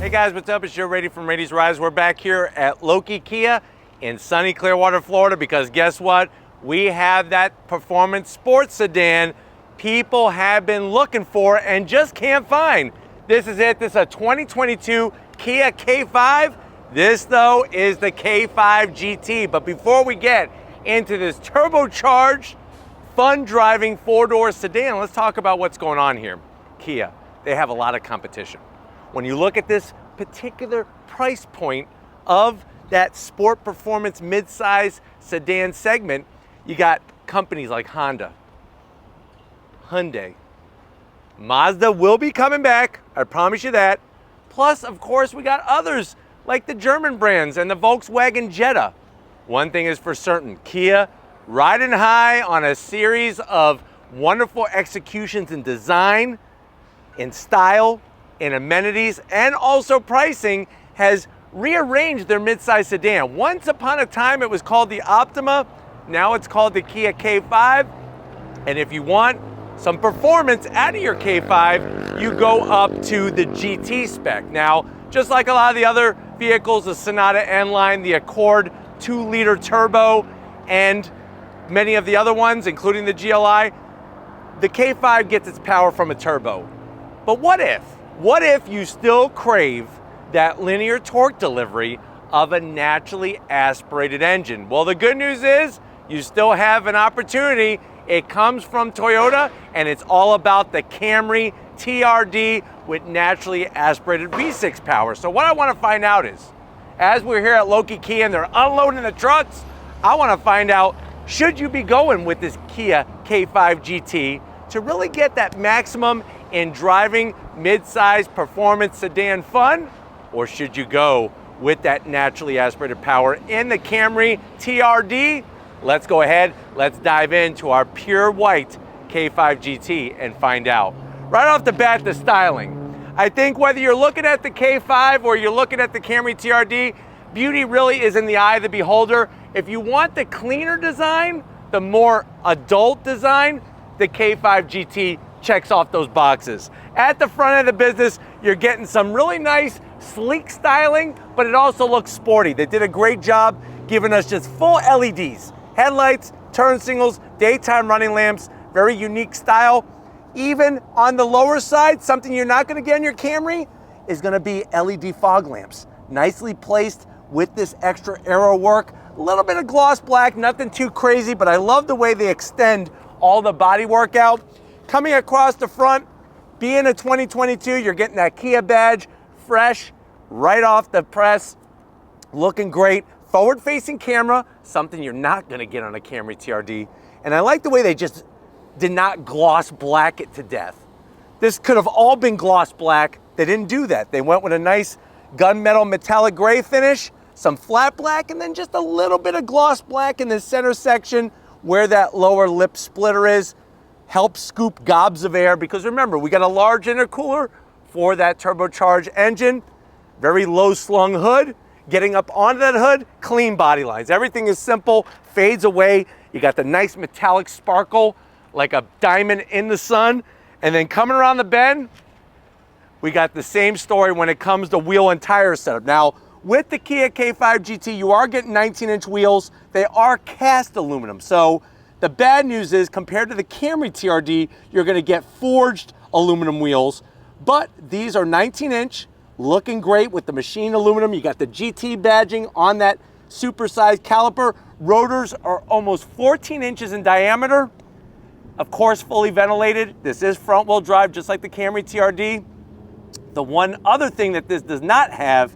Hey guys, what's up? It's your Raiti from Raiti's Rise. We're back here at Loki Kia in sunny Clearwater, Florida, because guess what? We have that performance sports sedan people have been looking for and just can't find. This is it. This is a 2022 Kia K5. This, though, is the K5 GT. But before we get into this turbocharged, fun-driving four-door sedan, let's talk about what's going on here. Kia, they have a lot of competition. When you look at this particular price point of that sport performance mid-size sedan segment, you got companies like Honda, Hyundai, Mazda will be coming back, I promise you that. Plus, of course, we got others like the German brands and the Volkswagen Jetta. One thing is for certain, Kia riding high on a series of wonderful executions in design, in style, in amenities, and also pricing, has rearranged their midsize sedan. Once upon a time, it was called the Optima. Now it's called the Kia K5. And if you want some performance out of your K5, you go up to the GT spec. Now, just like a lot of the other vehicles, the Sonata N-Line, the Accord 2-liter turbo, and many of the other ones, including the GLI, the K5 gets its power from a turbo. But what if? What if you still crave that linear torque delivery of a naturally aspirated engine? Well, the good news is you still have an opportunity. It comes from Toyota, and it's all about the Camry TRD with naturally aspirated V6 power. So what I want to find out is, as we're here at Loki Kia and they're unloading the trucks, I want to find out, should you be going with this Kia K5 GT to really get that maximum in driving mid-size performance sedan fun, or should you go with that naturally aspirated power in the Camry TRD? Let's go ahead, let's dive into our pure white K5 GT and find out. Right off the bat, the styling. I think whether you're looking at the K5 or you're looking at the Camry TRD, beauty really is in the eye of the beholder. If you want the cleaner design, the more adult design, the K5 GT checks off those boxes. At the front of the business, you're getting some really nice, sleek styling, but it also looks sporty. They did a great job giving us just full LEDs, headlights, turn signals, daytime running lamps, very unique style. Even on the lower side, something you're not gonna get in your Camry is gonna be LED fog lamps. Nicely placed with this extra arrow work. A little bit of gloss black, nothing too crazy, but I love the way they extend all the body work out. Coming across the front, being a 2022, you're getting that Kia badge, fresh, right off the press, looking great. Forward-facing camera, something you're not gonna get on a Camry TRD. And I like the way they just did not gloss black it to death. This could have all been gloss black. They didn't do that. They went with a nice gunmetal metallic gray finish, some flat black, and then just a little bit of gloss black in the center section where that lower lip splitter is. Help scoop gobs of air, because remember, we got a large intercooler for that turbocharged engine, very low slung hood. Getting up onto that hood, clean body lines. Everything is simple, fades away. You got the nice metallic sparkle like a diamond in the sun. And then coming around the bend, we got the same story when it comes to wheel and tire setup. Now, with the Kia K5 GT, you are getting 19-inch wheels. They are cast aluminum. So the bad news is, compared to the Camry TRD, you're gonna get forged aluminum wheels, but these are 19-inch, looking great with the machined aluminum. You got the GT badging on that supersized caliper. Rotors are almost 14 inches in diameter. Of course, fully ventilated. This is front-wheel drive, just like the Camry TRD. The one other thing that this does not have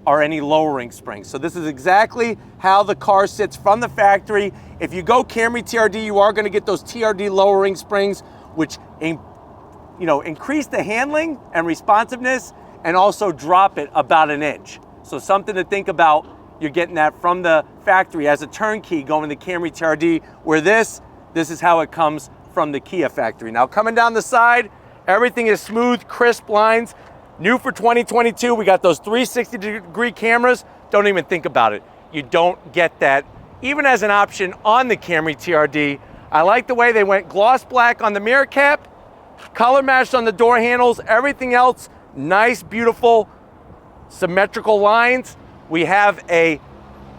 are any lowering springs. So this is exactly how the car sits from the factory. If you go Camry TRD, you are gonna get those TRD lowering springs, which increase the handling and responsiveness and also drop it about an inch. So something to think about. You're getting that from the factory as a turnkey going to Camry TRD, where this is how it comes from the Kia factory. Now coming down the side, everything is smooth, crisp lines. New for 2022, we got those 360-degree cameras. Don't even think about it. You don't get that even as an option on the Camry TRD. I like the way they went gloss black on the mirror cap, color matched on the door handles, everything else nice, beautiful symmetrical lines. We have a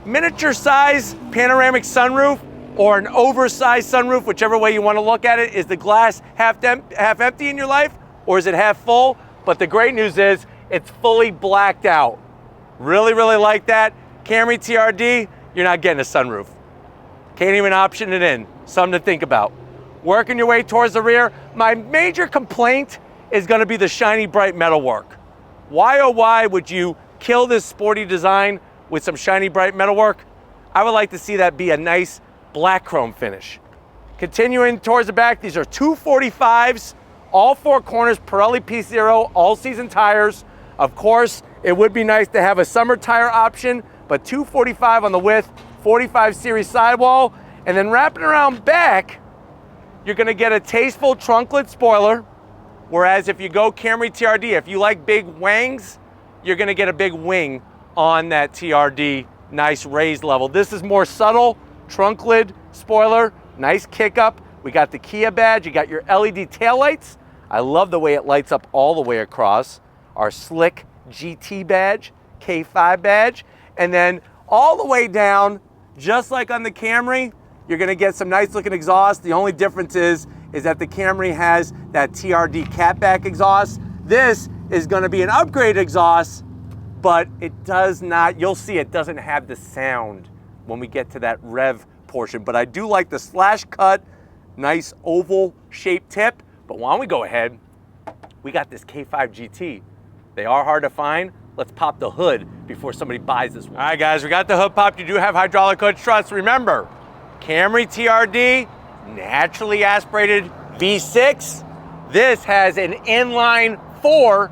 miniature size panoramic sunroof or an oversized sunroof, whichever way you want to look at it. Is the glass half empty in your life, or is it half full? But the great news is it's fully blacked out. Really, really like that. Camry TRD, you're not getting a sunroof. Can't even option it in. Something to think about. Working your way towards the rear, my major complaint is going to be the shiny bright metalwork. Why oh why would you kill this sporty design with some shiny bright metalwork? I would like to see that be a nice black chrome finish. Continuing towards the back, these are 245s, all four corners, Pirelli P0, all season tires. Of course, it would be nice to have a summer tire option, but 245 on the width, 45 series sidewall, and then wrapping around back, you're gonna get a tasteful trunklet spoiler, whereas if you go Camry TRD, if you like big wangs, you're gonna get a big wing on that TRD, nice raised level. This is more subtle, trunk lid spoiler, nice kick up. We got the Kia badge, you got your LED taillights. I love the way it lights up all the way across. Our slick GT badge, K5 badge, and then all the way down, just like on the Camry, you're gonna get some nice looking exhaust. The only difference is that the Camry has that TRD catback exhaust. This is gonna be an upgrade exhaust, but it does not, you'll see it doesn't have the sound when we get to that rev portion. But I do like the slash cut, nice oval shaped tip. But why don't we go ahead, we got this K5 GT. They are hard to find. Let's pop the hood before somebody buys this one. All right guys, we got the hood popped. You do have hydraulic hood struts. Remember, Camry TRD, naturally aspirated V6. This has an inline 4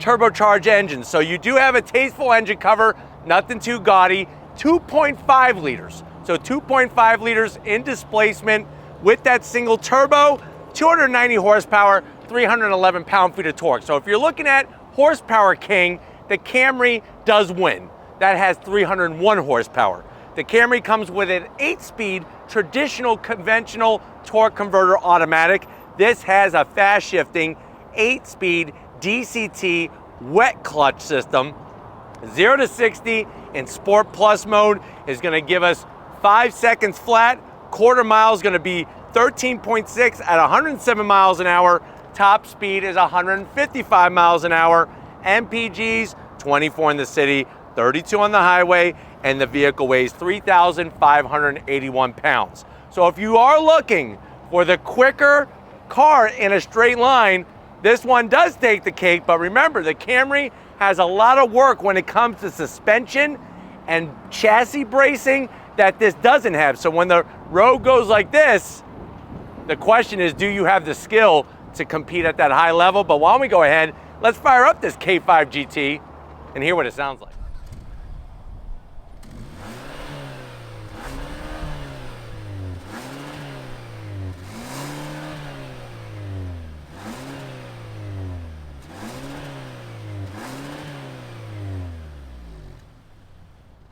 turbocharged engine. So you do have a tasteful engine cover, nothing too gaudy, 2.5 liters. So 2.5 liters in displacement with that single turbo, 290 horsepower, 311 pound-feet of torque. So if you're looking at horsepower king, the Camry does win. That has 301 horsepower. The Camry comes with an 8-speed traditional conventional torque converter automatic. This has a fast shifting 8-speed DCT wet clutch system. 0 to 60 in Sport Plus mode is going to give us 5 seconds flat. Quarter mile is going to be 13.6 at 107 miles an hour. Top speed is 155 miles an hour. MPGs, 24 in the city, 32 on the highway, and the vehicle weighs 3,581 pounds. So if you are looking for the quicker car in a straight line, this one does take the cake. But remember, the Camry has a lot of work when it comes to suspension and chassis bracing that this doesn't have. So when the road goes like this, the question is, do you have the skill to compete at that high level? But why don't we go ahead, let's fire up this K5 GT and hear what it sounds like.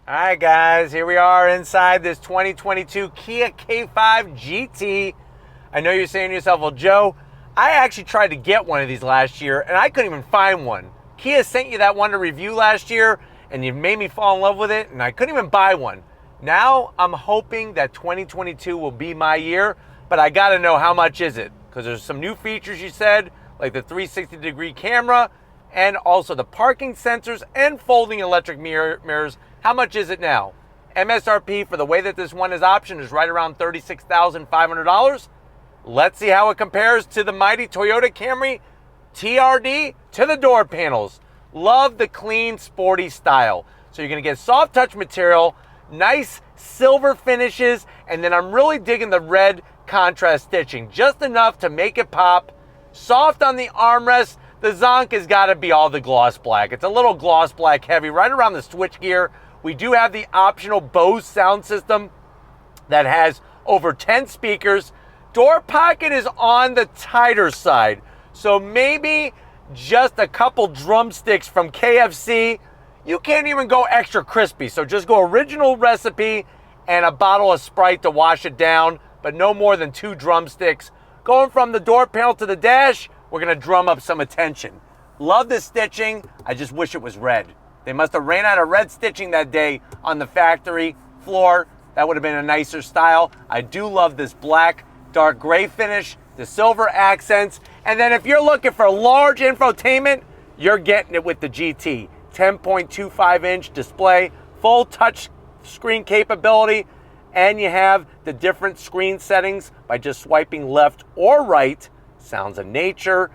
All right, guys, here we are inside this 2022 Kia K5 GT. I know you're saying to yourself, well, Joe, I actually tried to get one of these last year and I couldn't even find one. Kia sent you that one to review last year and you made me fall in love with it and I couldn't even buy one. Now I'm hoping that 2022 will be my year, but I gotta know how much is it? Because there's some new features you said, like the 360-degree camera and also the parking sensors and folding electric mirrors. How much is it now? MSRP for the way that this one is optioned is right around $36,500. Let's see how it compares to the mighty Toyota Camry TRD to the door panels. Love the clean, sporty style. So you're gonna get soft touch material, nice silver finishes, and then I'm really digging the red contrast stitching, just enough to make it pop. Soft on the armrest. The Zonk has gotta be all the gloss black. It's a little gloss black heavy right around the switchgear. We do have the optional Bose sound system that has over 10 speakers. Door pocket is on the tighter side. So maybe just a couple drumsticks from KFC. You can't even go extra crispy. So just go original recipe and a bottle of Sprite to wash it down, but no more than 2 drumsticks. Going from the door panel to the dash, we're gonna drum up some attention. Love the stitching. I just wish it was red. They must have ran out of red stitching that day on the factory floor. That would have been a nicer style. I do love this black, dark gray finish, the silver accents. And then if you're looking for large infotainment, you're getting it with the GT. 10.25 inch display, full touch screen capability, and you have the different screen settings by just swiping left or right. Sounds of nature,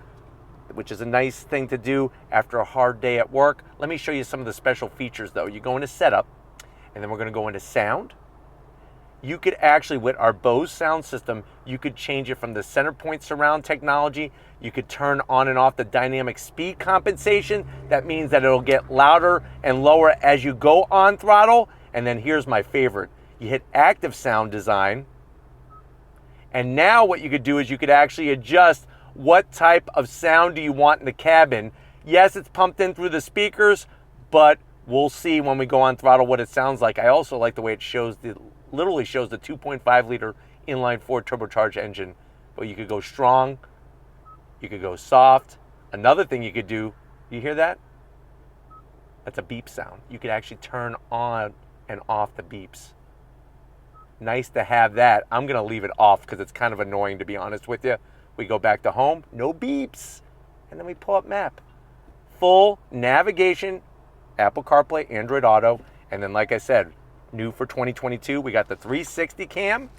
which is a nice thing to do after a hard day at work. Let me show you some of the special features though. You go into setup, and then we're gonna go into sound. You could actually, with our Bose sound system, you could change it from the center point surround technology. You could turn on and off the dynamic speed compensation. That means that it'll get louder and lower as you go on throttle. And then here's my favorite. You hit active sound design. And now what you could do is you could actually adjust what type of sound do you want in the cabin. Yes, it's pumped in through the speakers, but we'll see when we go on throttle what it sounds like. I also like the way it shows literally shows the 2.5 liter inline four turbocharged engine. But you could go strong, you could go soft. Another thing you could do, you hear that? That's a beep sound. You could actually turn on and off the beeps. Nice to have that. I'm gonna leave it off because it's kind of annoying, to be honest with you. We go back to home, no beeps. And then we pull up map. Full navigation, Apple CarPlay, Android Auto. And then like I said, new for 2022, we got the 360 cam.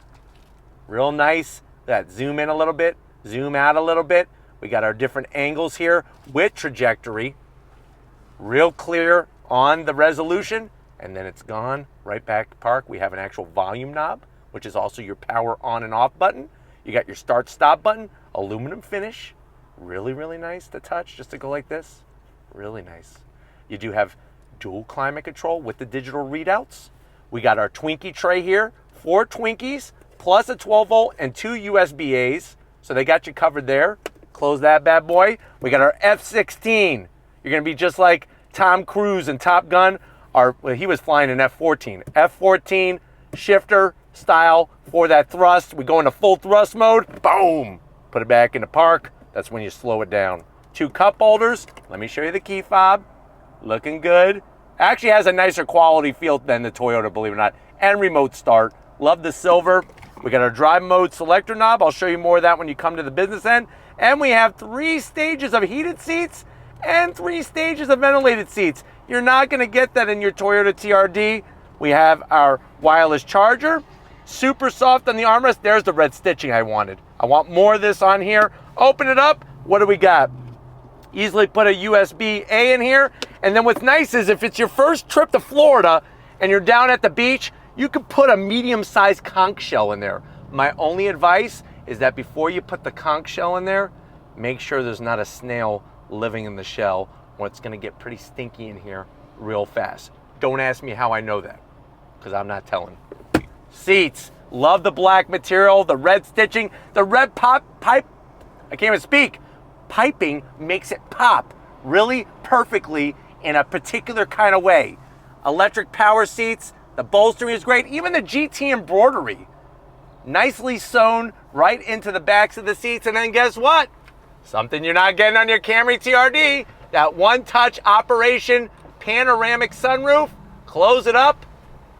Real nice. That zoom in a little bit, zoom out a little bit. We got our different angles here with trajectory. Real clear on the resolution. And then it's gone right back to park. We have an actual volume knob, which is also your power on and off button. You got your start stop button, aluminum finish. Really, really nice to touch, just to go like this. Really nice. You do have dual climate control with the digital readouts. We got our Twinkie tray here, 4 Twinkies, plus a 12 volt and 2 USB A's. So they got you covered there. Close that bad boy. We got our F-16. You're gonna be just like Tom Cruise in Top Gun. Well, he was flying an F-14. F-14 shifter style for that thrust. We go into full thrust mode, boom. Put it back into park. That's when you slow it down. 2 cup holders. Let me show you the key fob. Looking good. Actually has a nicer quality feel than the Toyota, believe it or not. And remote start. Love the silver. We got our drive mode selector knob. I'll show you more of that when you come to the business end. And we have 3 stages of heated seats and 3 stages of ventilated seats. You're not gonna get that in your Toyota TRD. We have our wireless charger. Super soft on the armrest. There's the red stitching I wanted. I want more of this on here. Open it up. What do we got? Easily put a USB-A in here. And then what's nice is if it's your first trip to Florida and you're down at the beach, you could put a medium-sized conch shell in there. My only advice is that before you put the conch shell in there, make sure there's not a snail living in the shell, or it's gonna get pretty stinky in here real fast. Don't ask me how I know that, because I'm not telling. Seats, love the black material, the red stitching, the red pipe, I can't even speak. Piping makes it pop really perfectly in a particular kind of way. Electric power seats, the bolstering is great, even the GT embroidery. Nicely sewn right into the backs of the seats, and then guess what? Something you're not getting on your Camry TRD, that one-touch operation panoramic sunroof. Close it up.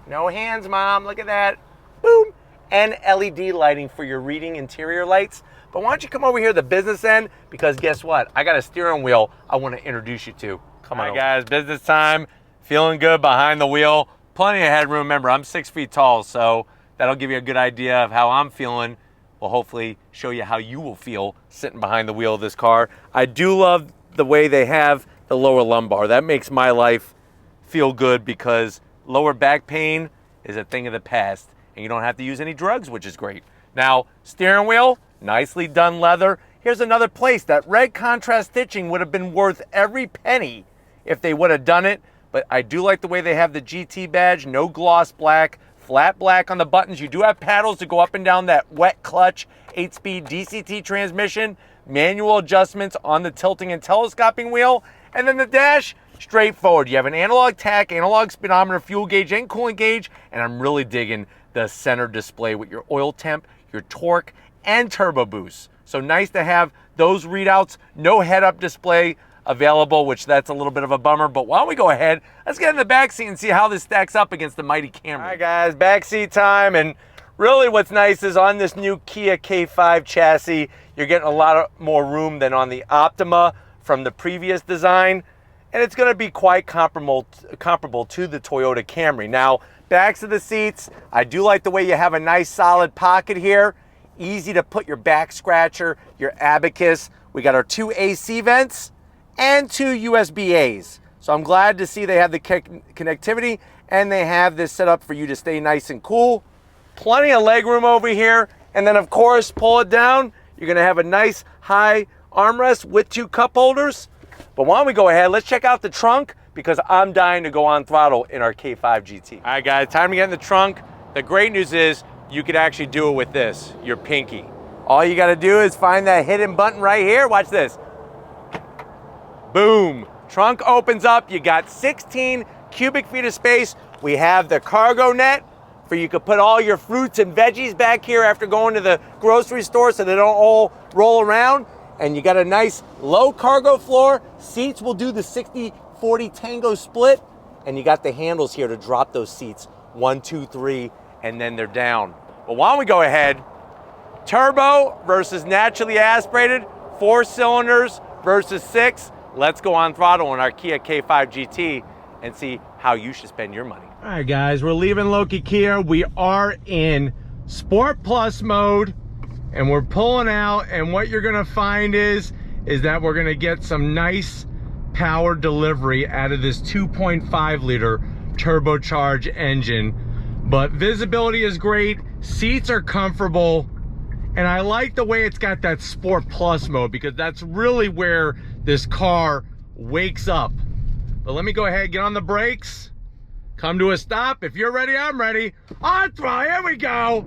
No hands, Mom, look at that. Boom. And LED lighting for your reading interior lights. But why don't you come over here to the business end, because guess what? I got a steering wheel I want to introduce you to. Come on, guys, business time. Feeling good behind the wheel. Plenty of headroom. Remember, I'm 6 feet tall, so that'll give you a good idea of how I'm feeling. Will hopefully show you how you will feel sitting behind the wheel of this car. I do love the way they have the lower lumbar. That makes my life feel good because lower back pain is a thing of the past, and you don't have to use any drugs, which is great. Now, steering wheel, nicely done leather. Here's another place that red contrast stitching would have been worth every penny if they would have done it, but I do like the way they have the GT badge, no gloss black, flat black on the buttons. You do have paddles to go up and down that wet clutch, 8-speed DCT transmission, manual adjustments on the tilting and telescoping wheel, and then the dash, straightforward. You have an analog tach, analog speedometer, fuel gauge, and coolant gauge, and I'm really digging the center display with your oil temp, your torque, and turbo boost. So nice to have those readouts. No head-up display available, which that's a little bit of a bummer. But why don't we go ahead, let's get in the back seat and see how this stacks up against the mighty Camry. All right, guys, back seat time. And really what's nice is on this new Kia K5 chassis, you're getting a lot more room than on the Optima from the previous design. And it's going to be quite comparable to the Toyota Camry. Now, backs of the seats, I do like the way you have a nice solid pocket here. Easy to put your back scratcher, your abacus. We got our 2 AC vents and 2 USB-As. So I'm glad to see they have the connectivity and they have this set up for you to stay nice and cool. Plenty of leg room over here. And then of course, pull it down. You're gonna have a nice high armrest with 2 cup holders. But why don't we go ahead, let's check out the trunk because I'm dying to go on throttle in our K5 GT. All right guys, time to get in the trunk. The great news is you could actually do it with this, your pinky. All you gotta do is find that hidden button right here. Watch this. Boom. Trunk opens up. You got 16 cubic feet of space. We have the cargo net for you could put all your fruits and veggies back here after going to the grocery store so they don't all roll around. And you got a nice low cargo floor. Seats will do the 60-40 tango split. And you got the handles here to drop those seats. 1, 2, 3, and then they're down. But why don't we go ahead, turbo versus naturally aspirated, 4 cylinders versus 6. Let's go on throttle in our Kia K5 GT and see how you should spend your money. All right, guys, we're leaving Loki Kia. We are in Sport Plus mode, and we're pulling out, and what you're gonna find is that we're gonna get some nice power delivery out of this 2.5 liter turbocharged engine. But visibility is great, seats are comfortable, and I like the way it's got that Sport Plus mode because that's really where this car wakes up. But let me go ahead, get on the brakes, come to a stop. If you're ready, I'm ready. On throttle, here we go.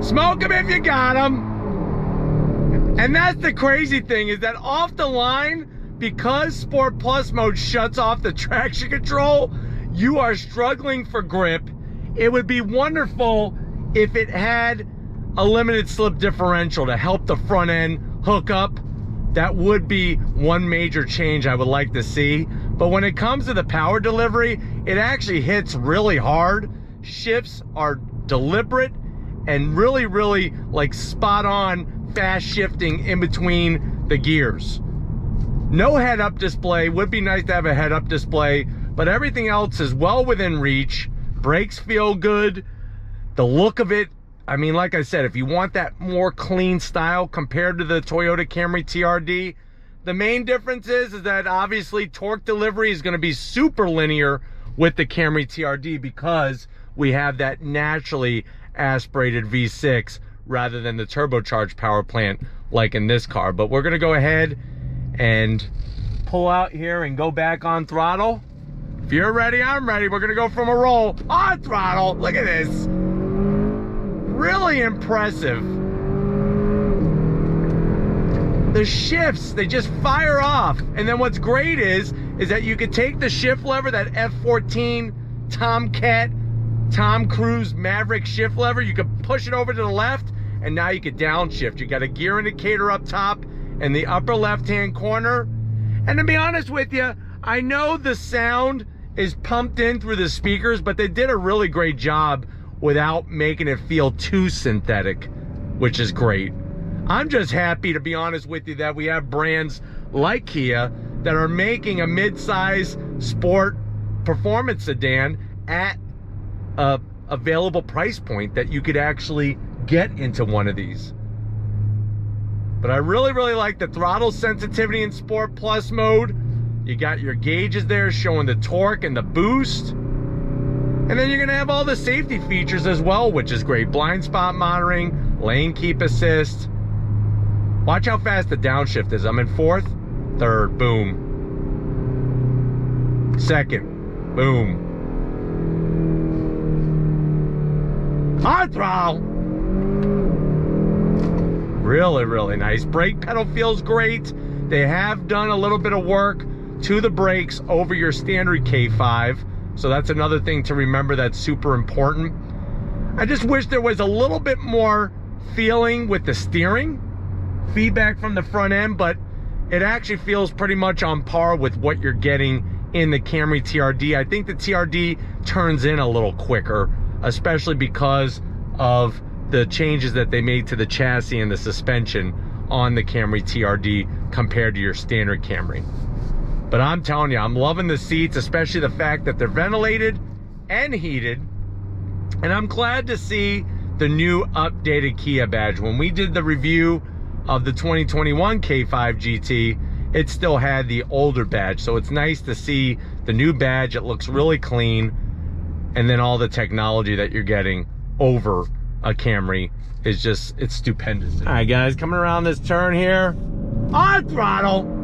Smoke them if you got them. And that's the crazy thing is that off the line, because Sport Plus mode shuts off the traction control, you are struggling for grip. It would be wonderful if it had a limited slip differential to help the front end hook up. That would be one major change I would like to see. But when it comes to the power delivery, it actually hits really hard. Shifts are deliberate and really, really like spot on fast shifting in between the gears. No head-up display. Would be nice to have a head-up display, but everything else is well within reach. Brakes feel good. The look of it, I mean, like I said, if you want that more clean style compared to the Toyota Camry TRD, the main difference is that obviously torque delivery is going to be super linear with the Camry TRD because we have that naturally aspirated V6 rather than the turbocharged power plant like in this car. But we're going to go ahead and pull out here and go back on throttle. If you're ready, I'm ready. We're going to go from a roll on throttle. Look at this. Really impressive. The shifts, they just fire off. And then what's great is that you can take the shift lever, that F14 Tomcat, Tom Cruise Maverick shift lever, you can push it over to the left, and now you can downshift. You got a gear indicator up top in the upper left-hand corner. And to be honest with you, I know the sound is pumped in through the speakers, but they did a really great job without making it feel too synthetic, which is great. I'm just happy, to be honest with you, that we have brands like Kia that are making a mid-size sport performance sedan at a available price point that you could actually get into one of these. But I really, really like the throttle sensitivity in Sport Plus mode. You got your gauges there showing the torque and the boost. And then you're gonna have all the safety features as well, which is great. Blind spot monitoring, lane keep assist. Watch how fast the downshift is. I'm in 4th, 3rd, boom. 2nd, boom. On throttle. Really, really nice. Brake pedal feels great. They have done a little bit of work to the brakes over your standard K5. So that's another thing to remember that's super important. I just wish there was a little bit more feeling with the steering. Feedback from the front end, but it actually feels pretty much on par with what you're getting in the Camry TRD. I think the TRD turns in a little quicker, especially because of the changes that they made to the chassis and the suspension on the Camry TRD compared to your standard Camry. But I'm telling you, I'm loving the seats, especially the fact that they're ventilated and heated. And I'm glad to see the new updated Kia badge. When we did the review of the 2021 K5 GT, it still had the older badge. So it's nice to see the new badge. It looks really clean. And then all the technology that you're getting over a Camry is just, it's stupendous. All right, guys, coming around this turn here, on throttle.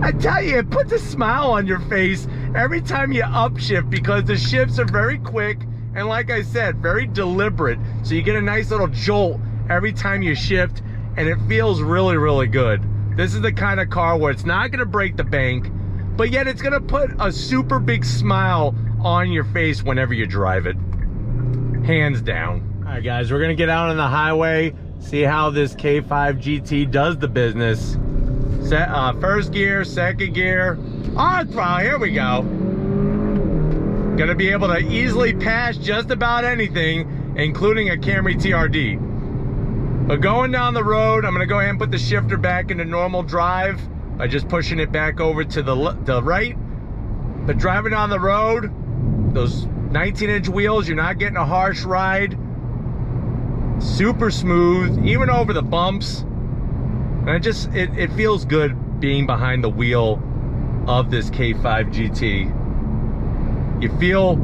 I tell you, it puts a smile on your face every time you upshift, because the shifts are very quick and, like I said, very deliberate. So you get a nice little jolt every time you shift, and it feels really, really good. This is the kind of car where it's not gonna break the bank, but yet it's gonna put a super big smile on your face whenever you drive it. Hands down. All right, guys, we're gonna get out on the highway, see how this K5 GT does the business. First gear, second gear, on throttle, here we go. Gonna be able to easily pass just about anything, including a Camry TRD. But going down the road, I'm gonna go ahead and put the shifter back into normal drive by just pushing it back over to the right. But driving down the road, those 19-inch wheels, you're not getting a harsh ride. Super smooth, even over the bumps. And it feels good being behind the wheel of this K5 GT. You feel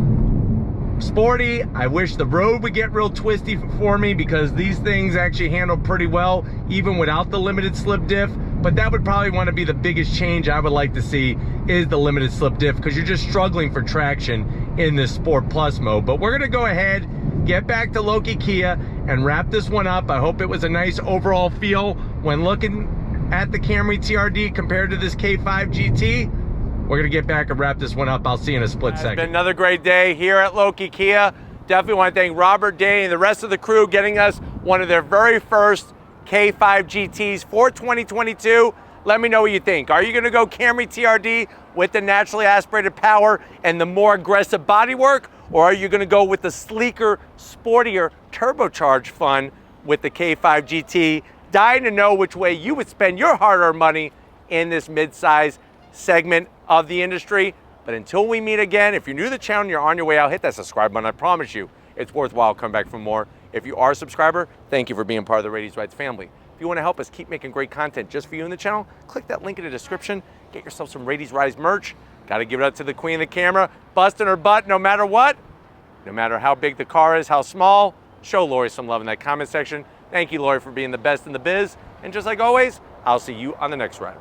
sporty. I wish the road would get real twisty for me, because these things actually handle pretty well even without the limited slip diff. But that would probably want to be the biggest change I would like to see, is the limited slip diff, because you're just struggling for traction in this Sport Plus mode. But we're gonna go ahead, get back to Loki Kia and wrap this one up. I hope it was a nice overall feel when looking at the Camry TRD compared to this K5 GT. We're gonna get back and wrap this one up. I'll see you in a split second. It's been another great day here at Loki Kia. Definitely want to thank Robert, Danny, and the rest of the crew getting us one of their very first K5 GTs for 2022. Let me know what you think. Are you gonna go Camry TRD with the naturally aspirated power and the more aggressive bodywork? Or are you gonna go with the sleeker, sportier, turbocharged fun with the K5 GT? Dying to know which way you would spend your hard-earned money in this mid-size segment of the industry. But until we meet again, if you're new to the channel and you're on your way out, hit that subscribe button. I promise you, it's worthwhile. Come back for more. If you are a subscriber, thank you for being part of the Raitis Rides family. If you want to help us keep making great content just for you in the channel, click that link in the description. Get yourself some Raitis Rides merch. Got to give it up to the queen of the camera, busting her butt no matter what. No matter how big the car is, how small, show Lori some love in that comment section. Thank you, Lori, for being the best in the biz. And just like always, I'll see you on the next ride.